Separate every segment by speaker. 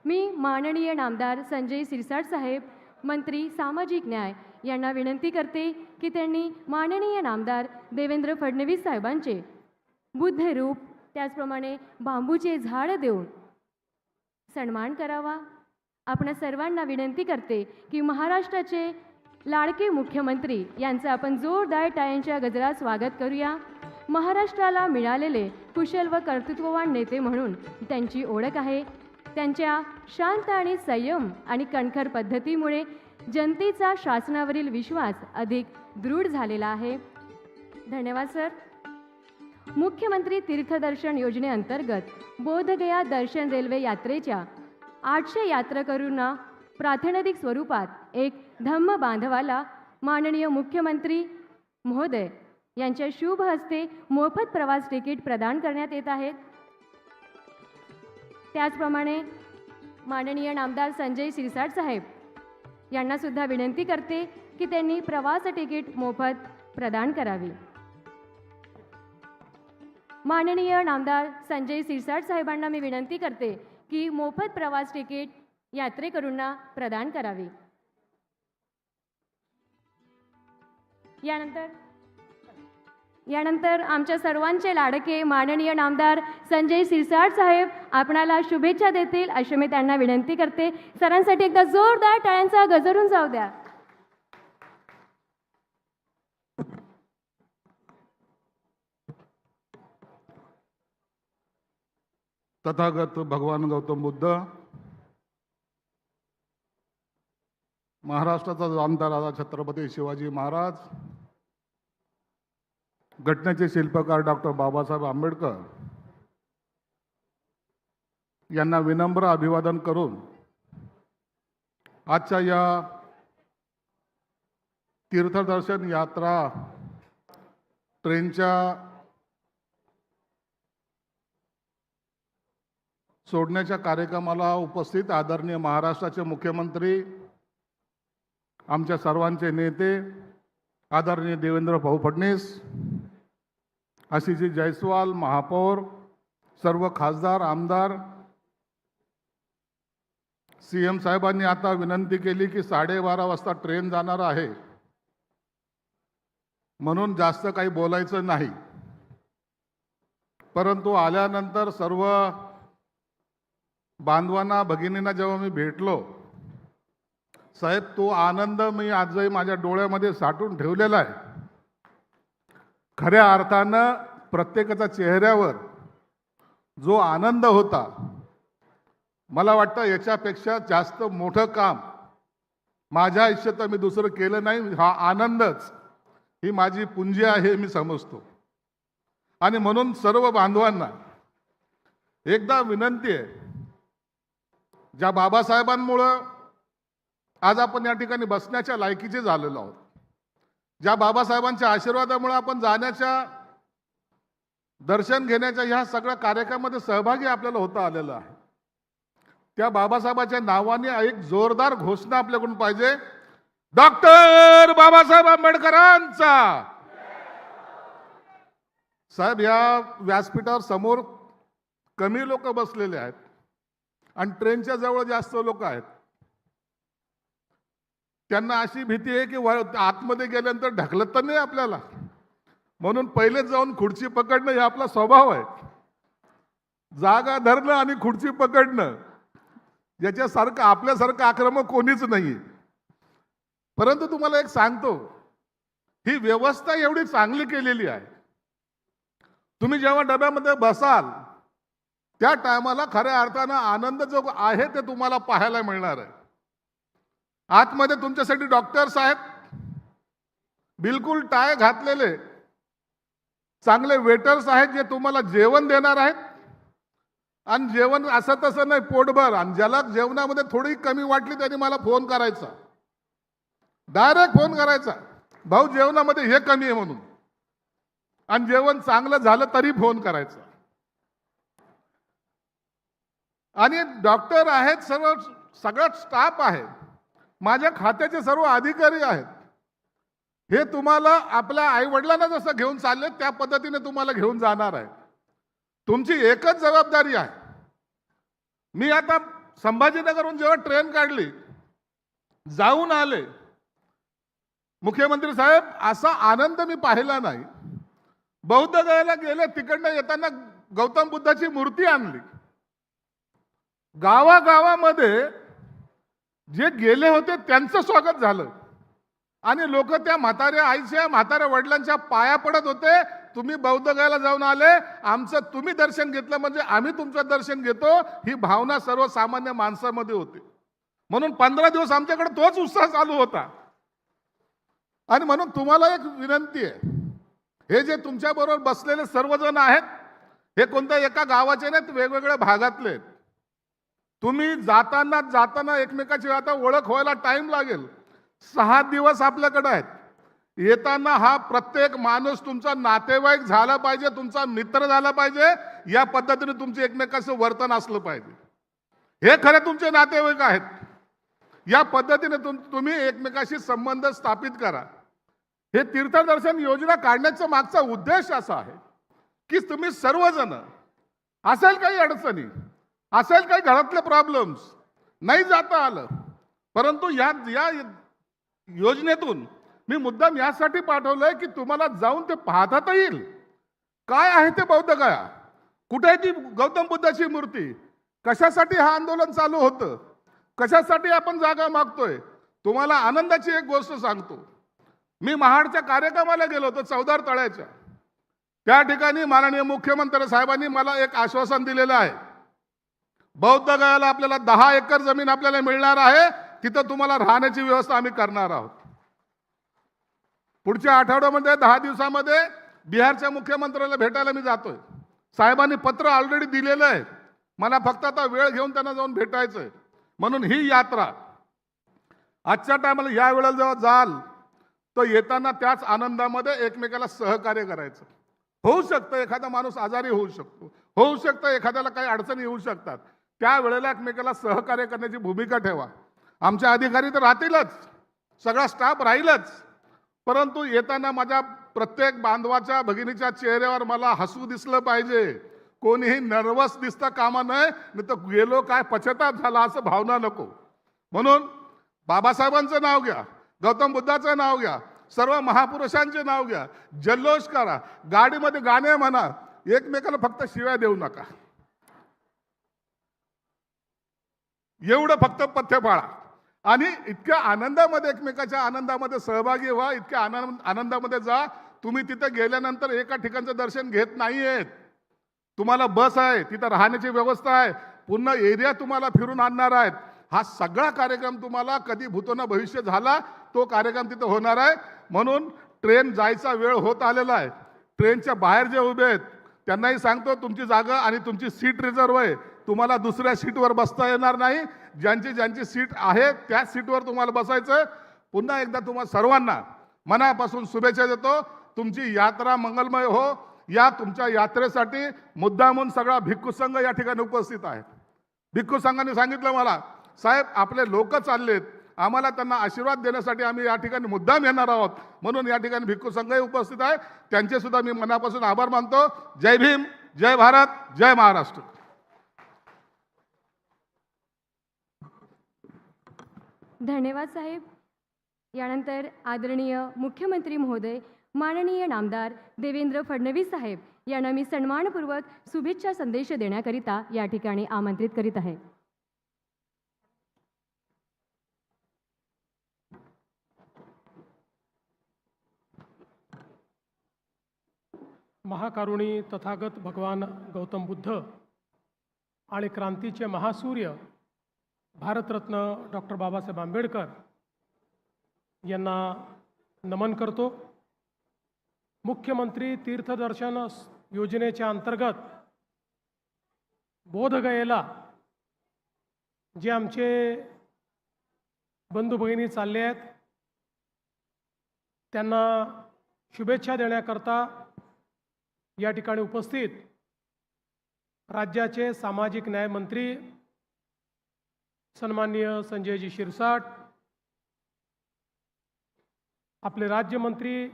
Speaker 1: मी माननीय नामदार संजय सिरसाट साहेब, मंत्री सामाजिक न्याय यांना विनंती करते की त्यांनी माननीय नामदार देवेंद्र फडणवीस साहेबांचे बुद्ध रूप त्याचप्रमाणे बांबूचे झाड देऊन सन्मान करावा। आपण सर्वांना विनंती करते की महाराष्ट्राचे लाडके मुख्यमंत्री यांचं आपण जोरदार टाळ्यांच्या गजरात स्वागत करूया। महाराष्ट्राला मिळालेले कुशल व कर्तृत्ववान नेते म्हणून त्यांची ओळख आहे। त्यांच्या शांत आणि संयम आणि कणखर पद्धतीमुळे जनतेचा शासनावरील विश्वास अधिक दृढ झालेला आहे। धन्यवाद सर। मुख्यमंत्री तीर्थदर्शन योजनेअंतर्गत बोधगया दर्शन रेल्वे यात्रेच्या 800 यात्रेकरूंना प्रातिनिधिक स्वरूपात एक धम्म बांधवाला माननीय मुख्यमंत्री महोदय यांच्या शुभ हस्ते मोफत प्रवास तिकीट प्रदान करण्यात येत आहेत। त्याचप्रमाणे माननीय नामदार संजय सिरसाट साहेब यांना सुद्धा विनंती करते की त्यांनी प्रवास तिकीट मोफत प्रदान करावी। माननीय नामदार संजय सिरसाट साहेबांना मी विनंती करते की मोफत प्रवास तिकीट यात्रेकरूंना प्रदान करावी। यानंतर आमच्या सर्वांचे लाडके माननीय नामदार संजय सिरसाट साहेब आपणाला शुभेच्छा देतील अशी मी त्यांना विनंती करते। सरांसाठी एकदा जोरदार टाळ्यांचा गजरून जाऊ द्या।
Speaker 2: तथागत भगवान गौतम बुद्ध, महाराष्ट्राचा जाणता राजा छत्रपती शिवाजी महाराज, घटनेचे शिल्पकार डॉक्टर बाबासाहेब आंबेडकर यांना विनम्र अभिवादन करून आजच्या या तीर्थदर्शन यात्रा ट्रेनच्या सोडण्याच्या कार्यक्रमाला उपस्थित आदरणीय महाराष्ट्राचे मुख्यमंत्री, आमच्या सर्वांचे नेते आदरणीय देवेंद्र भाऊ फडणवीस, आशिषजी जयस्वाल महापौर, सर्व खासदार आमदार, सीएम साहेबांनी आता विनंती केली की 12:30 वाजता ट्रेन जाणार आहे म्हणून जास्त काही बोलायचं नाही, परंतु आल्यानंतर सर्व बांधवांना भगिनींना जेव्हा मी भेटलो, साहेब तो आनंद मी आजही माझ्या डोळ्यामध्ये साठवून ठेवलेला आहे। खऱ्या अर्थानं प्रत्येकाच्या चेहऱ्यावर जो आनंद होता, मला वाटतं याच्यापेक्षा जास्त मोठं काम माझ्या आयुष्यात मी दुसरं केलं नाही। हा आनंदच ही माझी पुंजी आहे मी समजतो। आणि म्हणून सर्व बांधवांना एकदा विनंती आहे, ज्या बाबासाहेबांमुळं आज आपण या ठिकाणी बसण्याच्या लायकीचे झालेलो आहोत, ज्या बाबासाहेबांच्या आशीर्वादामुळे आपण जाण्याच्या दर्शन घेण्याच्या ह्या सगळ्या कार्यक्रमामध्ये सहभागी आपल्याला होता आलेलं आहे, त्या बाबासाहेबांच्या नावाने एक जोरदार घोषणा आपल्याकडून पाहिजे, डॉक्टर बाबासाहेब आंबेडकरांचा। साहेब या व्यासपीठावर समोर कमी लोक बसलेले आहेत आणि ट्रेनच्या जवळ जास्त लोक आहेत। त्यांना अशी भीती आहे की आतमध्ये गेल्यानंतर ढकलत तर नाही आपल्याला, म्हणून पहिले जाऊन खुर्ची पकडणं हे आपला स्वभाव आहे। जागा धरणं आणि खुर्ची पकडणं याच्यासारखं आपल्यासारखं आक्रमक कोणीच नाही। परंतु तुम्हाला एक सांगतो, ही व्यवस्था एवढी चांगली केलेली आहे, तुम्ही जेव्हा डब्यामध्ये बसाल त्या टायमाला खऱ्या अर्थानं आनंद जो आहे ते तुम्हाला पाहायला मिळणार आहे। आतमध्ये तुमच्यासाठी डॉक्टर साहेब बिलकुल टाय घातलेले चांगले वेटर्स आहेत जे तुम्हाला जेवण देणार आहेत, आणि जेवण असं तसं नाही पोटभर, आणि ज्याला जेवणामध्ये थोडी कमी वाटली त्यांनी मला फोन करायचा, डायरेक्ट फोन करायचा, भाऊ जेवणामध्ये हे कमी आहे म्हणून, आणि जेवण चांगलं झालं तरी फोन करायचा। आणि डॉक्टर आहेत, सगळा स्टाफ आहे, माझ्या खात्याचे सर्व अधिकारी आहेत, हे तुम्हाला आपल्या आई वडिलांना जसं घेऊन चालले त्या पद्धतीने तुम्हाला घेऊन जाणार आहे। तुमची एकच जबाबदारी आहे, मी आता संभाजीनगरहून जेव्हा ट्रेन काढली, जाऊन आले, मुख्यमंत्री साहेब असा आनंद मी पाहिला नाही. बौद्ध गयाला गेले, तिकडनं येताना गौतम बुद्धाची मूर्ती आणली. गावागावामध्ये जे गेले होते त्यांचं स्वागत झालं आणि लोक त्या म्हाताऱ्या आईच्या, म्हाताऱ्या वडिलांच्या पाया पडत होते. तुम्ही बौद्ध गयाला जाऊन आले, आमचं तुम्ही दर्शन घेतलं म्हणजे आम्ही तुमचं दर्शन घेतो, ही भावना सर्वसामान्य माणसामध्ये होती. म्हणून 15 दिवस आमच्याकडे तोच उत्साह चालू होता. आणि म्हणून तुम्हाला एक विनंती आहे, हे जे तुमच्या बरोबर बसलेले सर्वजण आहेत, हे कोणत्या एका गावाचे नाहीत, वेगवेगळ्या भागातले आहेत. तुम्ही जाताना एकमेकाची आता ओळख व्हायला टाइम लागेल. 6 दिवस आपल्याकडे आहेत. येताना हा प्रत्येक माणूस तुमचा नातेवाईक झाला पाहिजे, तुमचा मित्र झाला पाहिजे. या पद्धतीने तुमचे एकमेकाचं वर्तन असलं पाहिजे. हे खरे तुमचे नातेवाईक आहेत. या पद्धतीने तुम्ही एकमेकाशी संबंध स्थापित करा. हे तीर्थदर्शन योजना काढण्याचा मागचा उद्देश असा आहे की तुम्ही सर्वजण, असेल काही अडचणी, असेल काही घरातले प्रॉब्लेम्स, नाही जाता आलं, परंतु या योजनेतून मी मुद्दाम यासाठी पाठवलंय की तुम्हाला जाऊन ते पाहता येईल. काय आहे ते बौद्ध गया, कुठे आहे ती गौतम बुद्धाची मूर्ती, कशासाठी हा आंदोलन चालू होतं, कशासाठी आपण जागा मागतोय. तुम्हाला आनंदाची एक गोष्ट सांगतो. मी महाडच्या कार्यक्रमाला गेलो होतो, चौदार तळ्याच्या. त्या ठिकाणी माननीय मुख्यमंत्री साहेबांनी मला एक आश्वासन दिलेलं आहे. बौद्ध गयाला आपल्याला 10 एकर जमीन आपल्याला मिळणार आहे, तिथं तुम्हाला राहण्याची व्यवस्था आम्ही करणार आहोत. पुढच्या आठवड्यामध्ये 10 दिवसामध्ये बिहारच्या मुख्यमंत्र्याला भेटायला मी जातोय. साहेबांनी पत्र ऑलरेडी दिलेलं आहे, मला फक्त आता वेळ घेऊन त्यांना जाऊन भेटायचंय. म्हणून ही यात्रा आजच्या टायमाला या वेळेला जेव्हा जाल तर येताना त्याच आनंदामध्ये एकमेकाला सहकार्य करायचं. होऊ शकतं एखादा माणूस आजारी होऊ शकतो, होऊ शकतं एखाद्याला काही अडचणी येऊ शकतात, त्यावेळेला एकमेकाला सहकार्य करण्याची भूमिका ठेवा. आमचे अधिकारी तर राहतीलच, सगळा स्टाफ राहीलच, परंतु येताना माझ्या प्रत्येक बांधवाच्या भगिनीच्या चेहऱ्यावर मला हसू दिसलं पाहिजे. कोणीही नर्वस दिसता कामा नये, नाही तर गेलो काय पश्चाताप झाला असं भावना नको. म्हणून बाबासाहेबांचं नाव घ्या, गौतम बुद्धाचं नाव घ्या, सर्व महापुरुषांचे नाव घ्या, जल्लोष करा, गाडीमध्ये गाणे म्हणा, एकमेकाला फक्त शिव्या देऊ नका. एवढं फक्त पथ्य पाळा आणि इतक्या आनंदामध्ये, एकमेकाच्या आनंदामध्ये सहभागी व्हा. इतक्या आनंदामध्ये जा. तुम्ही तिथे गेल्यानंतर एका ठिकाणचं दर्शन घेत नाहीयेत. तुम्हाला बस आहे, तिथं राहण्याची व्यवस्था आहे, पूर्ण एरिया तुम्हाला फिरून आणणार आहेत. हा सगळा कार्यक्रम तुम्हाला कधी भूतो न भविष्य झाला तो कार्यक्रम तिथं होणार आहे. म्हणून ट्रेन जायचा वेळ होत आलेला आहे. ट्रेनच्या बाहेर जे उभे आहेत त्यांनाही सांगतो, तुमची जागा आणि तुमची सीट रिझर्व आहे. तुम्हाला दुसऱ्या सीटवर बसता येणार नाही. ज्यांची सीट आहे त्याच सीटवर तुम्हाला बसायचं. पुन्हा एकदा तुम्हाला सर्वांना मनापासून शुभेच्छा देतो. तुमची यात्रा मंगलमय हो. या तुमच्या यात्रेसाठी मुद्दामून सगळा भिक्खू संघ या ठिकाणी उपस्थित आहे. भिक्खू संघाने सांगितलं मला, साहेब आपले लोक चाललेत, आम्हाला त्यांना आशीर्वाद देण्यासाठी आम्ही या ठिकाणी मुद्दाम येणार आहोत. म्हणून या ठिकाणी भिक्खू संघही उपस्थित आहे. त्यांचे सुद्धा मी मनापासून आभार मानतो. जय भीम, जय भारत, जय महाराष्ट्र.
Speaker 1: धन्यवाद साहेब. यानंतर आदरणीय मुख्यमंत्री महोदय माननीय नामदार देवेंद्र फडणवीस साहेब यांना मी सन्मानपूर्वक शुभेच्छा संदेश देण्याकरिता या ठिकाणी आमंत्रित करीत आहे.
Speaker 3: महाकारुणी तथागत भगवान गौतम बुद्ध आणि क्रांतीचे महासूर्य भारतरत्न डॉक्टर बाबासाहेब आंबेडकर यांना नमन करतो. मुख्यमंत्री तीर्थदर्शन योजनेच्या अंतर्गत बोधगयेला जे आमचे बंधू भगिनी चालले आहेत त्यांना शुभेच्छा देण्याकरता या ठिकाणी उपस्थित राज्याचे सामाजिक न्याय मंत्री सन्माननीय संजयजी शिरसाट, आपले राज्यमंत्री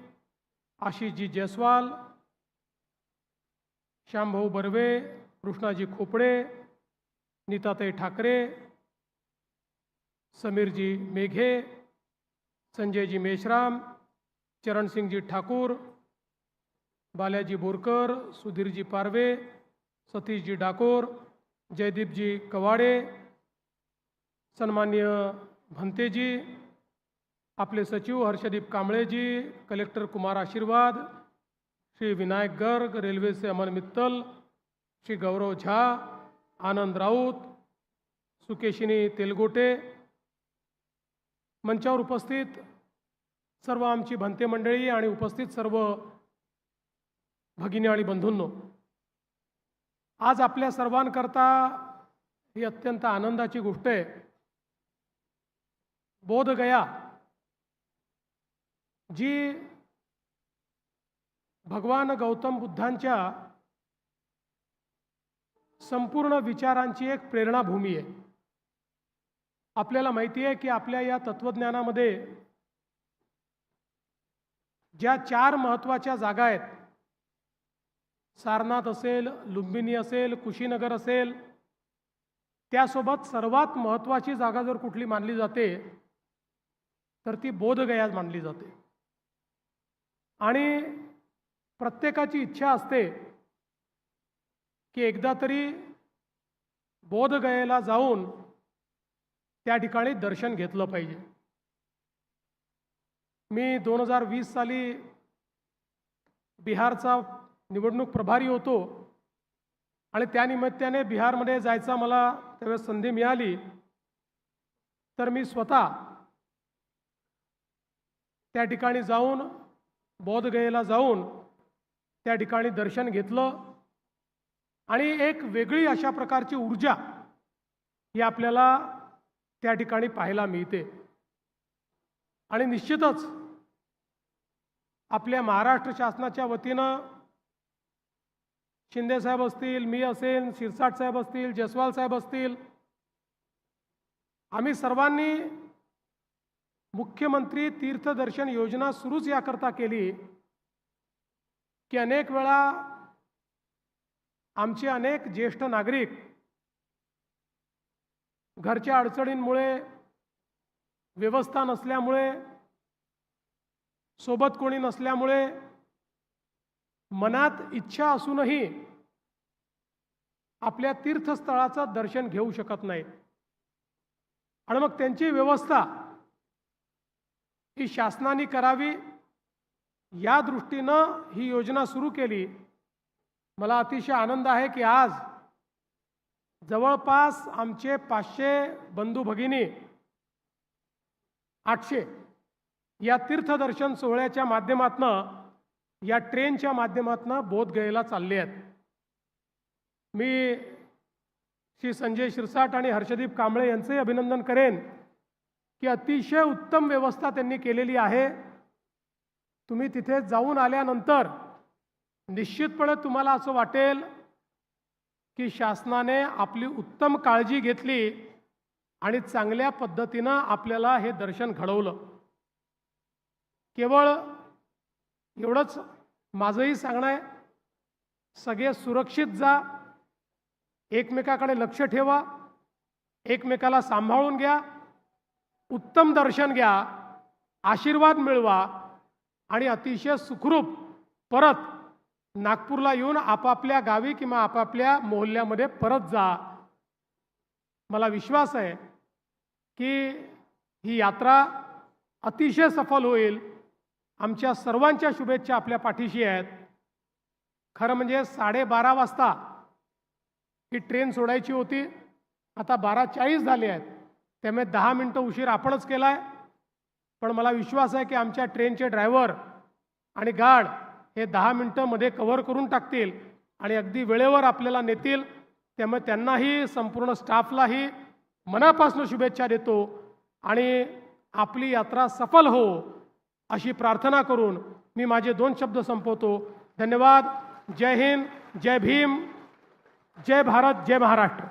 Speaker 3: आशिषजी जयस्वाल, श्यामभाऊ बर्वे, कृष्णाजी खोपडे, नीताताई ठाकरे, समीरजी मेघे, संजयजी मेश्राम, चरणसिंगजी ठाकूर, बाल्याजी बोरकर, सुधीरजी पारवे, सतीशजी डाकोर, जयदीपजी कवाडे, सन्माननीय भंतेजी, आपले सचिव हर्षदीप कांबळेजी, कलेक्टर कुमार आशीर्वाद, श्री विनायक गर्ग, रेल्वे से अमन मित्तल, श्री गौरव झा, आनंद राऊत, सुकेशिनी तेलगोटे, मंचावर उपस्थित सर्व आमची भंते मंडळी आणि उपस्थित सर्व भगिनी आणि बंधूंनो, आज आपल्या सर्वांकरता ही अत्यंत आनंदाची गोष्ट आहे. बोधगया जी भगवान गौतम बुद्धांच्या संपूर्ण विचारांची एक प्रेरणाभूमी आहे. आपल्याला माहिती आहे की आपल्या या तत्वज्ञानामध्ये ज्या 4 महत्त्वाच्या जागा आहेत, सारनाथ असेल, लुंबिनी असेल, कुशीनगर असेल, त्यासोबत सर्वात महत्त्वाची जागा जर कुठली मानली जाते तर ती बोधगया मानली जाते. आणि प्रत्येकाची इच्छा असते की एकदा तरी बोधगयेला जाऊन त्या ठिकाणी दर्शन घेतलं पाहिजे. मी 2020 साली बिहारचा निवडणूक प्रभारी होतो आणि त्यानिमित्ताने बिहारमध्ये जायचा मला त्यावेळेस संधी मिळाली, तर मी स्वतः त्या ठिकाणी जाऊन बोधगयेला जाऊन त्या ठिकाणी दर्शन घेतलं आणि एक वेगळी अशा प्रकारची ऊर्जा ही आपल्याला त्या ठिकाणी पाहायला मिळते. आणि निश्चितच आपल्या महाराष्ट्र शासनाच्या वतीनं शिंदे साहेब असतील, मी असेल, शिरसाट साहेब असतील, जयस्वाल साहेब असतील, आम्ही सर्वांनी मुख्यमंत्री तीर्थदर्शन योजना सुरूच याकरता केली की अनेक वेळा आमचे अनेक ज्येष्ठ नागरिक घरच्या अडचणींमुळे, व्यवस्था नसल्यामुळे, सोबत कोणी नसल्यामुळे, मनात इच्छा असूनही आपल्या तीर्थस्थळाचं दर्शन घेऊ शकत नाही. आणि मग त्यांची व्यवस्था ही शासनाने करावी या दृष्टीनं ही योजना सुरू केली. मला अतिशय आनंद आहे की आज जवळपास आमचे 500 बंधू भगिनी 800 या तीर्थदर्शन सोहळ्याच्या माध्यमातनं, या ट्रेनच्या माध्यमातनं बोधगयेला चालले आहेत. मी श्री संजय शिरसाट आणि हर्षदीप कांबळे यांचंही अभिनंदन करेन की अतिशय उत्तम व्यवस्था त्यांनी केलेली आहे. तुम्ही तिथे जाऊन आल्यानंतर निश्चितपणे तुम्हाला असं वाटेल की शासनाने आपली उत्तम काळजी घेतली आणि चांगल्या पद्धतीनं आपल्याला हे दर्शन घडवलं. केवळ एवढंच माझंही सांगणं आहे, सगळे सुरक्षित जा, एकमेकाकडे लक्ष ठेवा, एकमेकाला सांभाळून घ्या, उत्तम दर्शन घ्या, आशीर्वाद मिळवा आणि अतिशय सुखरूप परत नागपूरला येऊन आपापल्या गावी किंवा आपापल्या मोहल्ल्यामध्ये परत जा. मला विश्वास आहे की ही यात्रा अतिशय सफल होईल. आमच्या सर्वांच्या शुभेच्छा आपल्या पाठीशी आहेत. खरं म्हणजे 12:30 वाजता ही ट्रेन सोडायची होती, आता 12:40 झाले आहेत, त्यामुळे 10 मिनटं उशीर आपणच केला आहे. पण मला विश्वास आहे की आमच्या ट्रेनचे ड्रायव्हर आणि गार्ड हे 10 मिनटं मध्ये कव्हर करून टाकतील आणि अगदी वेळेवर आपल्याला नेतील. त्यामुळे त्यांनाही, संपूर्ण स्टाफलाही मनापासून शुभेच्छा देतो आणि आपली यात्रा सफल हो अशी प्रार्थना करून मी माझे 2 शब्द संपवतो. धन्यवाद. जय हिंद, जय भीम, जय भारत, जय महाराष्ट्र.